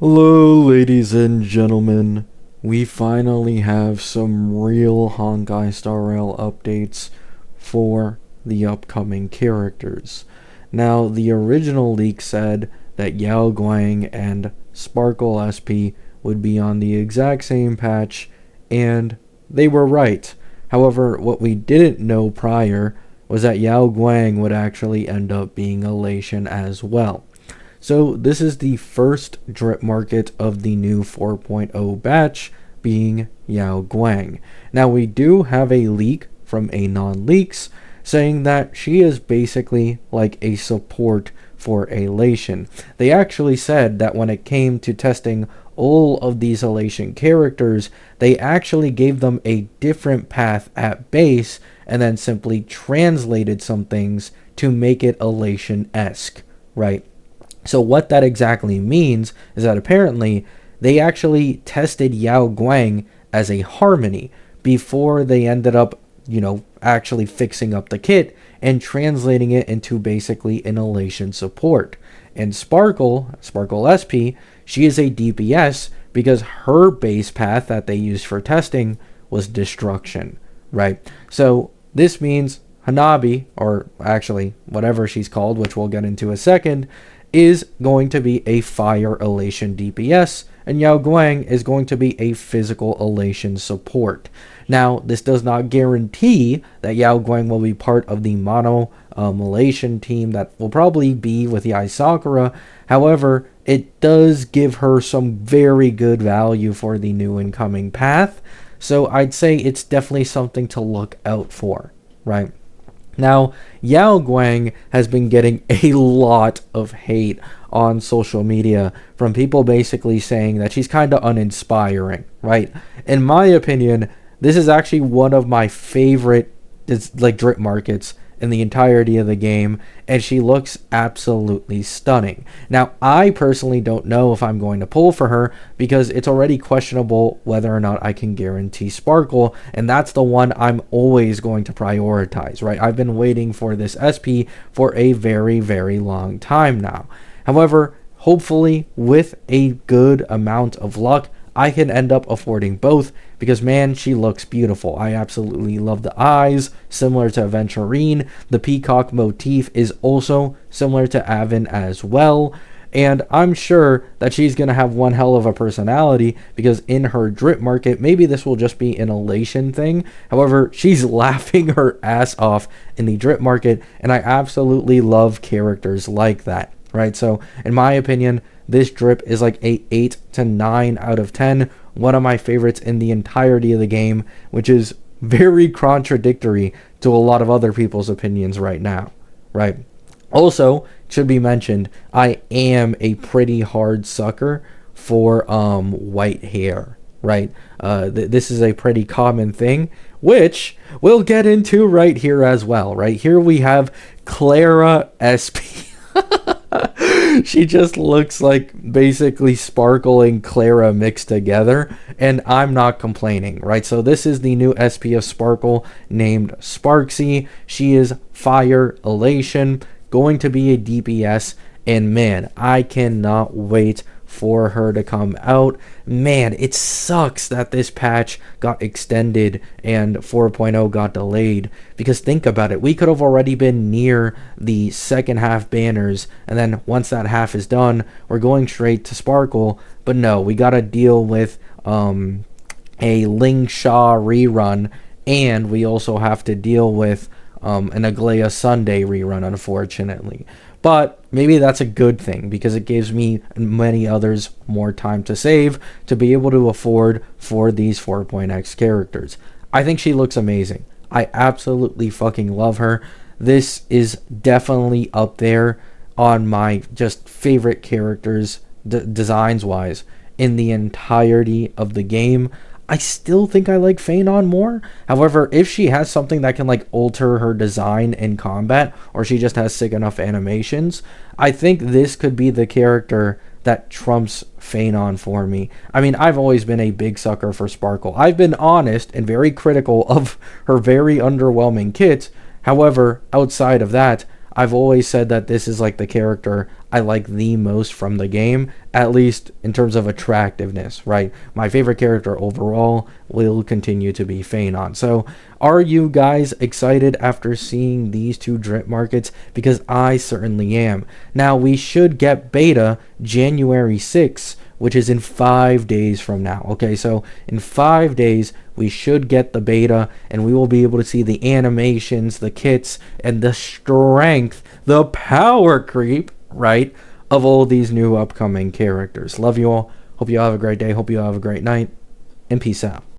Hello, ladies and gentlemen. We finally have some real Honkai Star Rail updates for the upcoming characters. Now, the original leak said that Yao Guang and Sparkle SP would be on the exact same patch, and they were right. However, what we didn't know prior was that Yao Guang would actually end up being Elation as well. So this is the first drip market of the new 4.0 batch, being Yao Guang. Now we do have a leak from Anon Leaks saying that she is basically like a support for Elation. They actually said that when it came to testing all of these Elation characters, they actually gave them a different path at base and then simply translated some things to make it Elation-esque, right? So what that exactly means is that apparently they actually tested Yao Guang as a harmony before they ended up, actually fixing up the kit and translating it into basically an Elation support. And Sparkle SP, she is a DPS because her base path that they used for testing was destruction, right? So this means Hanabi, or actually whatever she's called, which we'll get into a second, is going to be a fire elation DPS, and Yao Guang is going to be a physical elation support. Now, this does not guarantee that Yao Guang will be part of the mono elation team that will probably be with Yai Sakura. However, it does give her some very good value for the new incoming path, so I'd say it's definitely something to look out for, right? Now, Yao Guang has been getting a lot of hate on social media from people basically saying that she's kind of uninspiring, right? In my opinion, this is actually one of my favorite drip markets in the entirety of the game, and she looks absolutely stunning. Now, I personally don't know if I'm going to pull for her because it's already questionable whether or not I can guarantee Sparkle, and that's the one I'm always going to prioritize, right? I've been waiting for this SP for a very, very long time now. However, hopefully with a good amount of luck, I can end up affording both because, man, she looks beautiful. I absolutely love the eyes, similar to Aventurine. The peacock motif is also similar to Avon as well. And I'm sure that she's going to have one hell of a personality because in her drip market, maybe this will just be an elation thing. However, she's laughing her ass off in the drip market, and I absolutely love characters like that, right? So, in my opinion, this drip is like a 8 to 9 out of 10. One of my favorites in the entirety of the game, which is very contradictory to a lot of other people's opinions right now, right? Also, it should be mentioned, I am a pretty hard sucker for white hair, right? This is a pretty common thing, which we'll get into right here as well, right? Here we have Clara SP. She just looks like basically Sparkle and Clara mixed together, and I'm not complaining, right? So this is the new SP of Sparkle named Sparksy. She is Fire Elation, going to be a DPS, and man, I cannot wait for her to come out. Man, it sucks that this patch got extended and 4.0 got delayed, because think about it, we could have already been near the second half banners, and then once that half is done, we're going straight to Sparkle. But no, we gotta deal with a Ling Sha rerun, and we also have to deal with an Aglaya Sunday rerun, unfortunately. But maybe that's a good thing because it gives me and many others more time to save to be able to afford for these 4.x characters. I think she looks amazing. I absolutely fucking love her. This is definitely up there on my just favorite characters designs wise in the entirety of the game. I still think I like Phanon more. However, if she has something that can like alter her design in combat, or she just has sick enough animations, I think this could be the character that trumps Phanon for me. I mean, I've always been a big sucker for Sparkle. I've been honest and very critical of her very underwhelming kit. However, outside of that, I've always said that this is like the character I like the most from the game, at least in terms of attractiveness, right? My favorite character overall will continue to be Phanon. So, are you guys excited after seeing these two drip markets? Because I certainly am. Now, we should get beta January 6th, which is in 5 days from now. Okay, so in 5 days, we should get the beta, and we will be able to see the animations, the kits, and the strength, the power creep, right, of all these new upcoming characters. Love you all. Hope you all have a great day. Hope you all have a great night. And peace out.